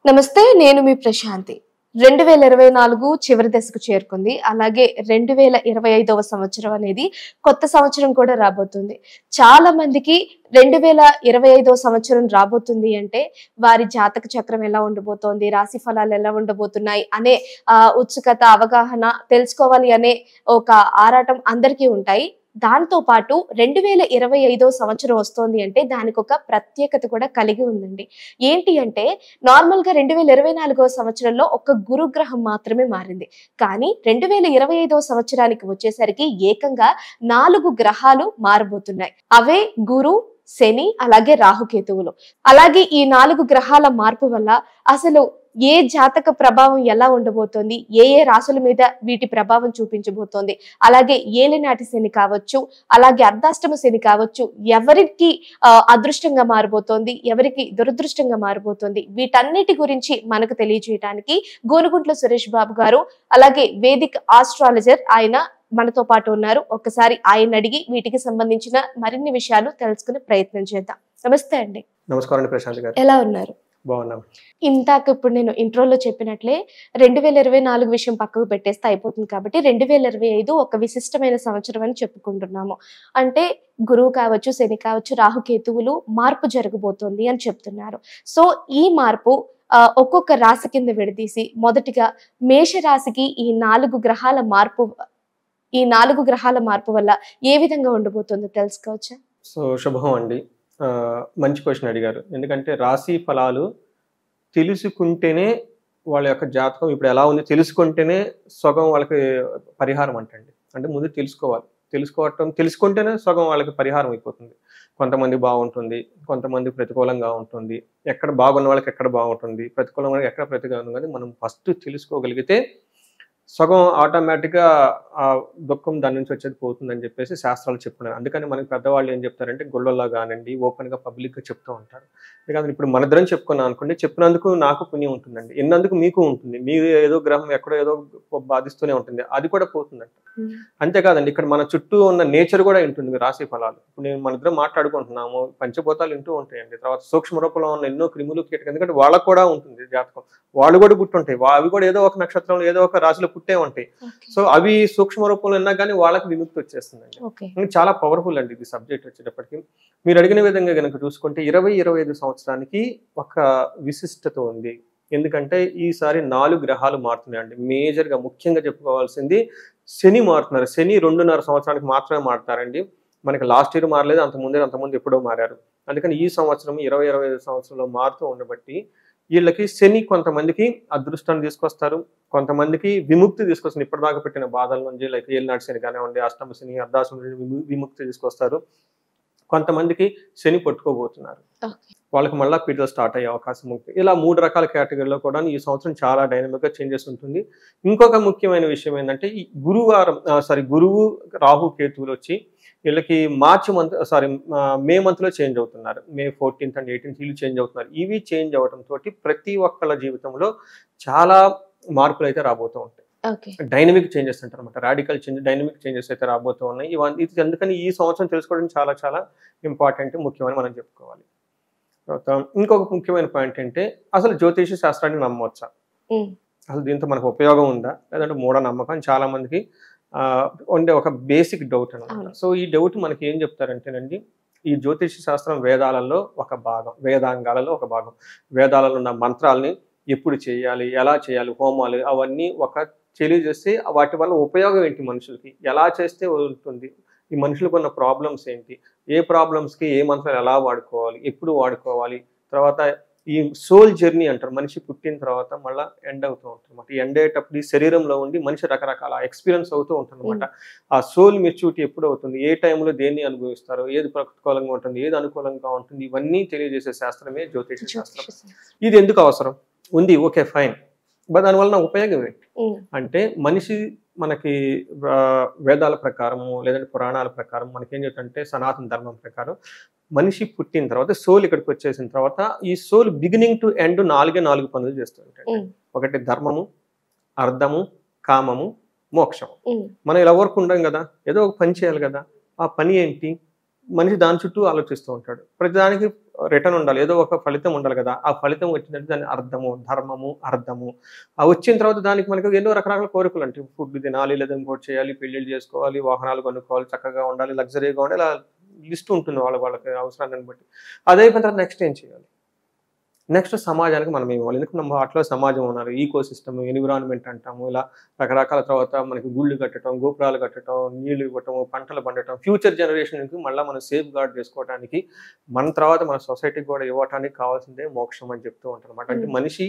నమస్తే. నేను మీ ప్రశాంతి. 2024 చివరి దశకు చేరుకుంది. అలాగే 2025వ సంవత్సరం అనేది కొత్త సంవత్సరం కూడా రాబోతుంది. చాలా మందికి 2025వ సంవత్సరం రాబోతుంది అంటే వారి జాతక చక్రం ఎలా ఉండబోతోంది, రాశి ఫలాలు ఎలా ఉండబోతున్నాయి అనే ఉత్సుకత, అవగాహన తెలుసుకోవాలి అనే ఒక ఆరాటం అందరికీ ఉంటాయి. దాంతో పాటు 2025వ సంవత్సరం వస్తోంది అంటే దానికొక ప్రత్యేకత కూడా కలిగి ఉందండి. ఏంటి అంటే నార్మల్‌గా 2024వ సంవత్సరంలో ఒక గురుగ్రహం మాత్రమే మారింది. కానీ 2025వ సంవత్సరానికి వచ్చేసరికి ఏకంగా 4 గ్రహాలు మారబోతున్నాయి. అవే గురు, శని, అలాగే రాహుకేతువులు. అలాగే ఈ 4 గ్రహాల మార్పు వల్ల అసలు ఏ జాతక ప్రభావం ఎలా ఉండబోతోంది, ఏ రాశుల మీద వీటి ప్రభావం చూపించబోతోంది, అలాగే ఏలినాటి శని కావచ్చు, అలాగే అర్ధాష్టమ శని కావచ్చు, ఎవరికి అదృష్టంగా మారబోతోంది, ఎవరికి దురదృష్టంగా మారబోతోంది, వీటన్నిటి గురించి మనకు తెలియజేయడానికి గోనుగుంట్ల సురేష్ బాబు గారు, అలాగే వేదిక్ ఆస్ట్రాలజర్ ఆయన మనతో పాటు ఉన్నారు. ఒక్కసారి ఆయన అడిగి వీటికి సంబంధించిన మరిన్ని విషయాలు తెలుసుకునే ప్రయత్నం చేద్దాం. నమస్తే అండి. నమస్కారం అండి ప్రశాంత్ గారు. ఎలా ఉన్నారు? బాగున్నాం. ఇందాక ఇప్పుడు నేను ఇంట్రోలో చెప్పినట్లే 2024 విషయం పక్కకు పెట్టేస్తే అయిపోతుంది కాబట్టి 2025 ఒక విశిష్టమైన సంవత్సరం అని చెప్పుకుంటున్నాము. అంటే గురువు కావచ్చు, శని కావచ్చు, రాహుకేతువులు మార్పు జరగబోతోంది అని చెప్తున్నారు. సో ఈ మార్పు ఒక్కొక్క రాశి కింద విడదీసి మొదటిగా మేష రాశికి ఈ 4 గ్రహాల మార్పు వల్ల ఏ విధంగా ఉండబోతుందో తెలుసుకోవచ్చా? సో శుభం అండి. మంచి క్వశ్చన్ అడిగారు. ఎందుకంటే రాశి ఫలాలు తెలుసుకుంటేనే వాళ్ళ యొక్క జాతకం ఇప్పుడు ఎలా ఉంది తెలుసుకుంటేనే సగం వాళ్ళకి పరిహారం అంటండి. అంటే ముందు తెలుసుకుంటేనే సగం వాళ్ళకి పరిహారం అయిపోతుంది. కొంతమంది బాగుంటుంది, కొంతమంది ప్రతికూలంగా ఉంటుంది, ఎక్కడ బాగున్న వాళ్ళకి ఎక్కడ బాగుంటుంది, ప్రతికూలంగా వాళ్ళకి ఎక్కడ ప్రతికూలంగా ఉంటుంది. మనం ఫస్ట్ తెలుసుకోగలిగితే సగం ఆటోమేటిక్గా ఆ దుఃఖం దాని నుంచి వచ్చేది పోతుందని చెప్పేసి శాస్త్రాలు చెప్తున్నారు. అందుకని మనకి పెద్దవాళ్ళు ఏం చెప్తారంటే గుళ్ళల్లో కానివ్వండి, ఓపెన్గా పబ్లిక్గా చెప్తూ ఉంటారు. ఎందుకంటే ఇప్పుడు మనద్దరం చెప్పుకున్నాం అనుకోండి, చెప్పినందుకు నాకు పుణ్యం ఉంటుందండి, ఎన్నందుకు మీకు ఉంటుంది. మీరు ఏదో గ్రహం ఎక్కడో ఏదో బాధిస్తూనే ఉంటుంది, అది కూడా పోతుందంట. అంతేకాదండి, ఇక్కడ మన చుట్టూ ఉన్న నేచర్ కూడా ఉంటుంది రాశి ఫలాలు. ఇప్పుడు నేను మన ఇద్దరం మాట్లాడుకుంటున్నాము, పంచభూతాలు వింటూ ఉంటాయండి. తర్వాత సూక్ష్మ రూపంలో ఉన్న ఎన్నో క్రిములు కీటకం, ఎందుకంటే వాళ్ళకు కూడా ఉంటుంది జాతకం, వాళ్ళు కూడా పుట్టుంటాయి, అవి కూడా ఏదో ఒక నక్షత్రంలో ఏదో ఒక రాశిలో పుట్టే ఉంటాయి. సో అవి సూక్ష్మ రూపంలో ఉన్నా కానీ వాళ్ళకి విముక్తి వచ్చేస్తుందండి. చాలా పవర్ఫుల్ అండి ఇది సబ్జెక్ట్ వచ్చేటప్పటికి. మీరు అడిగిన విధంగా కనుక చూసుకుంటే 2025 సంవత్సరానికి ఒక విశిష్టత ఉంది. ఎందుకంటే ఈసారి 4 గ్రహాలు మారుతున్నాయండి. మేజర్గా ముఖ్యంగా చెప్పుకోవాల్సింది శని మారుతున్నారు. శని 2.5 సంవత్సరానికి మాత్రమే మారుతారండి. మనకి లాస్ట్ ఇయర్ మారలేదు, అంతకుముందు ఎప్పుడో మారారు. అందుకని ఈ సంవత్సరం 2025 సంవత్సరంలో మారుతూ ఉండబట్టి వీళ్ళకి శని కొంతమందికి అదృష్టాన్ని తీసుకొస్తారు, కొంతమందికి విముక్తి తీసుకొస్తారు. ఇప్పటిదాకా పెట్టిన బాధల నుంచి లైక్ ఏలినాటి శని కానివ్వండి, అష్టమ శని, అర్ధాష్టమ శని విముక్తి తీసుకొస్తారు. కొంతమందికి శని పట్టుకోబోతున్నారు, వాళ్ళకి మళ్ళీ పీరియడ్ స్టార్ట్ అయ్యే అవకాశం ఉంటుంది. ఇలా 3 రకాల కేటగిరీలో కూడా ఈ సంవత్సరం చాలా డైనమిక్గా చేంజెస్ ఉంటుంది. ఇంకొక ముఖ్యమైన విషయం ఏంటంటే ఈ గురువు రాహు కేతువులు వచ్చి వీళ్ళకి మే మంత్లో చేంజ్ అవుతున్నారు. మే 14th and 18th వీళ్ళు చేంజ్ అవుతున్నారు. ఇవి చేంజ్ అవడంతో ప్రతి ఒక్కళ్ళ జీవితంలో చాలా మార్పులు అయితే రాబోతూ ఉంటాయి. డైనమిక్ చేంజెస్ అంటారు అనమాట. రాడికల్ చేంజ్, డైనమిక్ చేంజెస్ అయితే రాబోతూ ఉన్నాయి. ఇది అందుకని ఈ సంవత్సరం తెలుసుకోవడం చాలా చాలా ఇంపార్టెంట్, ముఖ్యమని మనం చెప్పుకోవాలి. తర్వాత ఇంకొక ముఖ్యమైన పాయింట్ ఏంటంటే అసలు జ్యోతిష శాస్త్రాన్ని నమ్మవచ్చా, అసలు దీంతో మనకు ఉపయోగం ఉందా, లేదంటే మూఢనమ్మకం చాలా మందికి ఉండే ఒక బేసిక్ డౌట్ అనమాట. సో ఈ డౌట్ మనకి ఏం చెప్తారంటేనండి, ఈ జ్యోతిష శాస్త్రం వేదాలలో ఒక భాగం, వేదాంగాలలో ఒక భాగం. వేదాలలో ఉన్న మంత్రాలని ఎప్పుడు చేయాలి, ఎలా చేయాలి, హోమాలు అవన్నీ తెలియజేస్తే వాటి వల్ల ఉపయోగం ఏంటి, మనుషులకి ఎలా చేస్తే వదులుతుంది, ఈ మనుషులకు ఉన్న ప్రాబ్లమ్స్ ఏంటి, ఏ ప్రాబ్లమ్స్కి ఏ మంత్రాలు ఎలా వాడుకోవాలి, ఎప్పుడు వాడుకోవాలి, తర్వాత ఈ సోల్ జర్నీ అంటారు, మనిషి పుట్టిన తర్వాత మళ్ళీ ఎండ్ అవుతూ ఉంటుంది అనమాట. ఈ ఎండ్ అయ్యేటప్పుడు ఈ శరీరంలో ఉండి మనిషి రకరకాల ఎక్స్పీరియన్స్ అవుతూ ఉంటుంది అనమాట. ఆ సోల్ మెచ్యూరిటీ ఎప్పుడు అవుతుంది, ఏ టైంలో దేన్ని అనుభవిస్తారో, ఏది ప్రతికూలంగా ఉంటుంది, ఏది అనుకూలంగా ఉంటుంది, ఇవన్నీ తెలియజేసే శాస్త్రమే జ్యోతిష శాస్త్రం. ఇది ఎందుకు అవసరం ఉంది, ఓకే ఫైన్, బట్ దానివల్ల ఉపయోగం ఏంటి అంటే మనకి వేదాల ప్రకారము లేదంటే పురాణాల ప్రకారం మనకేం చెప్తుంటే సనాతన ధర్మం ప్రకారం మనిషి పుట్టిన తర్వాత సోల్ ఇక్కడికి వచ్చేసిన తర్వాత ఈ సోల్ బిగినింగ్ టు ఎండ్ 4 పనులు చేస్తూ ఉంటాయి. ఒకటి ధర్మము, అర్థము, కామము, మోక్షము. మనం ఇలా వర్క్ ఉండం కదా, ఏదో ఒక పని చేయాలి కదా. ఆ పని ఏంటి, మనిషి దాని చుట్టూ ఆలోచిస్తూ ఉంటాడు. ప్రతిదానికి రిటర్న్ ఉండాలి, ఏదో ఒక ఫలితం ఉండాలి కదా. ఆ ఫలితం వచ్చిందంటే దాని అర్థము, ధర్మము, అర్థము. ఆ వచ్చిన తర్వాత దానికి మనకు ఎన్నో రకరకాల కోరికలు ఉంటాయి. ఫుడ్ తినాలి, లేదా ఇంకోటి చేయాలి, పెళ్ళిళ్ళు చేసుకోవాలి, వాహనాలు కొనుక్కోవాలి, చక్కగా ఉండాలి, లగ్జరీగా ఉండాలి, ఇలా లిస్ట్ ఉంటుంది వాళ్ళకి అవసరాన్ని బట్టి. అది అయిపోయిన తర్వాత నెక్స్ట్ ఏం చేయాలి? నెక్స్ట్ సమాజానికి మనం ఏమి ఇవ్వాలి? ఎందుకంటే మన వాటిలో సమాజం ఉన్నారు, ఈకో సిస్టమ్, ఎన్విరాన్మెంట్ అంటాము, ఇలా రకరకాల. తర్వాత మనకి గుళ్ళు కట్టడం, గోపురాలు కట్టడం, నీళ్లు ఇవ్వటము, పంటలు పండటం, ఫ్యూచర్ జనరేషన్కి మళ్ళీ మనం సేఫ్ గార్డ్ చేసుకోవడానికి, మన తర్వాత మన సొసైటీకి కూడా ఇవ్వటానికి కావాల్సిందే మోక్షం అని చెప్తూ ఉంటారు అనమాట. అంటే మనిషి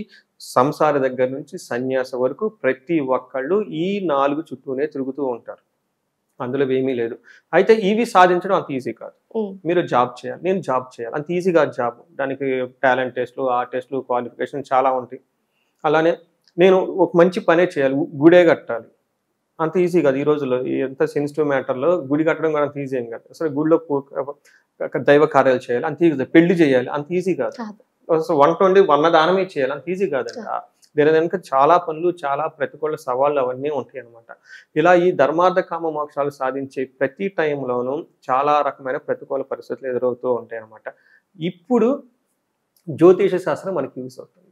సంసార దగ్గర నుంచి సన్యాస వరకు ప్రతి ఒక్కళ్ళు ఈ 4 చుట్టూనే తిరుగుతూ ఉంటారు. అందులో ఏమీ లేదు. అయితే ఇవి సాధించడం అంత ఈజీ కాదు. మీరు జాబ్ చేయాలి, నేను జాబ్ చేయాలి, అంత ఈజీ కాదు జాబ్. దానికి టాలెంట్ టెస్ట్లు, ఆ టెస్ట్లు, క్వాలిఫికేషన్ చాలా ఉంటాయి. అలానే నేను ఒక మంచి పనే చేయాలి, గుడే కట్టాలి, అంత ఈజీ కాదు. ఈ రోజుల్లో ఎంత సెన్సిటివ్ మ్యాటర్లో గుడి కట్టడం కూడా అంత ఈజీ ఏం కాదు. అసలు గుడిలో దైవ కార్యాలు చేయాలి, అంత ఈజీ. పెళ్లి చేయాలి, అంత ఈజీ కాదు. అసలు వంట వండి దానమే చేయాలి, అంత ఈజీ కాదండి. దీని వెనుక చాలా పనులు, చాలా ప్రతికూల సవాళ్ళు అవన్నీ ఉంటాయి అన్నమాట. ఇలా ఈ ధర్మార్థ కామ మోక్షాలు సాధించే ప్రతి టైంలోనూ చాలా రకమైన ప్రతికూల పరిస్థితులు ఎదురవుతూ ఉంటాయి అన్నమాట. ఇప్పుడు జ్యోతిష శాస్త్రం మనకి యూస్ అవుతుంది.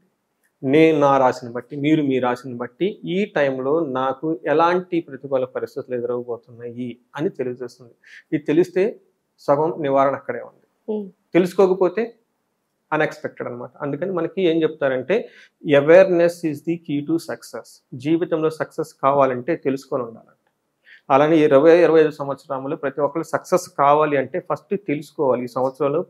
నేను నా రాశిని బట్టి, మీరు మీ రాశిని బట్టి ఈ టైంలో నాకు ఎలాంటి ప్రతికూల పరిస్థితులు ఎదురవబోతున్నాయి అని తెలియజేస్తుంది. ఇది తెలిస్తే సగం నివారణ అక్కడే ఉంది. తెలుసుకోకపోతే అన్ఎక్స్పెక్టెడ్ అనమాట. అందుకని మనకి ఏం చెప్తారంటే, awareness is the key to success. జీవితంలో సక్సెస్ కావాలంటే తెలుసుకొని ఉండాలంట. అలానే 20-25 సంవత్సరాలు ప్రతి ఒక్కరు సక్సెస్ కావాలి అంటే ఫస్ట్ తెలుసుకోవాలి. ఈ సంవత్సరాలు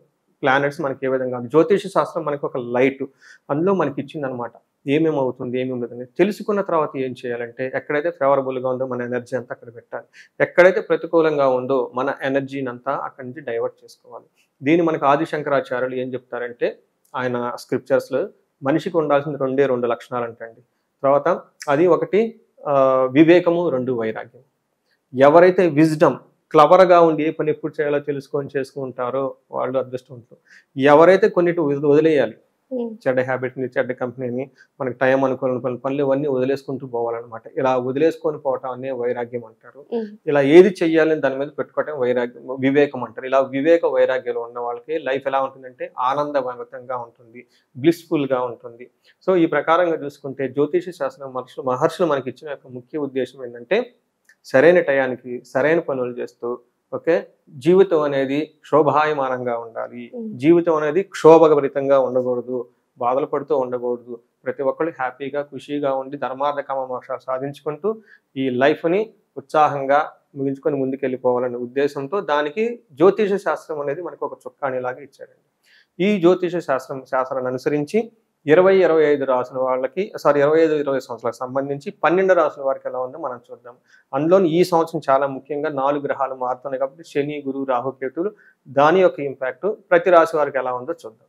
ప్లానెట్స్ మనకి ఏ విధంగా, జ్యోతిష శాస్త్రం మనకి ఒక లైట్ అందులో మనకి ఇచ్చిందనమాట. ఏమేమి అవుతుంది, ఏమేమి లేదని తెలుసుకున్న తర్వాత ఏం చేయాలంటే, ఎక్కడైతే ఫేవరబుల్గా ఉందో మన ఎనర్జీ అంతా అక్కడ పెట్టాలి, ఎక్కడైతే ప్రతికూలంగా ఉందో మన ఎనర్జీని అంతా అక్కడి నుంచి డైవర్ట్ చేసుకోవాలి. దీన్ని మనకు ఆదిశంకరాచార్యులు ఏం చెప్తారంటే, ఆయన స్క్రిప్చర్స్లో మనిషికి ఉండాల్సిన 2 లక్షణాలు అంటండి. తర్వాత అది ఒకటి వివేకము, 2 వైరాగ్యం. ఎవరైతే విజ్డమ్, క్లవర్గా ఉండి ఏ పని ఎప్పుడు చేయాలో తెలుసుకొని చేసుకుంటారో వాళ్ళు అదృష్టవంతులు. ఎవరైతే కొన్నిటి వదిలేయాలి, చెడ్డ హ్యాబిట్ని, చెడ్డ కంపెనీని, మనకి టైం అనుకున్న పనులు ఇవన్నీ వదిలేసుకుంటూ పోవాలన్నమాట. ఇలా వదిలేసుకొని పోవటం అనే వైరాగ్యం అంటారు. ఇలా ఏది చెయ్యాలని దాని మీద పెట్టుకోవటం వైరాగ్యం, వివేకం అంటారు. ఇలా వివేక వైరాగ్యాలు ఉన్న వాళ్ళకి లైఫ్ ఎలా ఉంటుందంటే ఆనందభరితంగా ఉంటుంది, బ్లిస్ఫుల్గా ఉంటుంది. సో ఈ ప్రకారంగా చూసుకుంటే జ్యోతిష శాస్త్రం మహర్షులు మనకి ఇచ్చిన యొక్క ముఖ్య ఉద్దేశం ఏంటంటే, సరైన టయానికి సరైన పనులు చేస్తూ, ఓకే, జీవితం అనేది శోభాయమానంగా ఉండాలి, జీవితం అనేది క్షోభభరితంగా ఉండకూడదు, బాధలు పడుతూ ఉండకూడదు. ప్రతి ఒక్కళ్ళు హ్యాపీగా, ఖుషీగా ఉండి ధర్మార్థ కామ మోక్షాలు సాధించుకుంటూ ఈ లైఫ్ని ఉత్సాహంగా ముగించుకొని ముందుకెళ్ళిపోవాలనే ఉద్దేశంతో దానికి జ్యోతిష శాస్త్రం అనేది మనకు ఒక చుక్కానిలాగా ఇచ్చారండి. ఈ జ్యోతిష శాస్త్రాన్ని అనుసరించి 20-25 రాసుల వాళ్ళకి, 25-20 సంవత్సరాలకు సంబంధించి 12 రాసుల వారికి ఎలా ఉందో మనం చూద్దాం. అందులో ఈ సంవత్సరం చాలా ముఖ్యంగా 4 గ్రహాలు మారుతున్నాయి కాబట్టి, శని, గురు, రాహు, కేతువులు, దాని యొక్క ఇంపాక్ట్ ప్రతి రాశి వారికి ఎలా ఉందో చూద్దాం.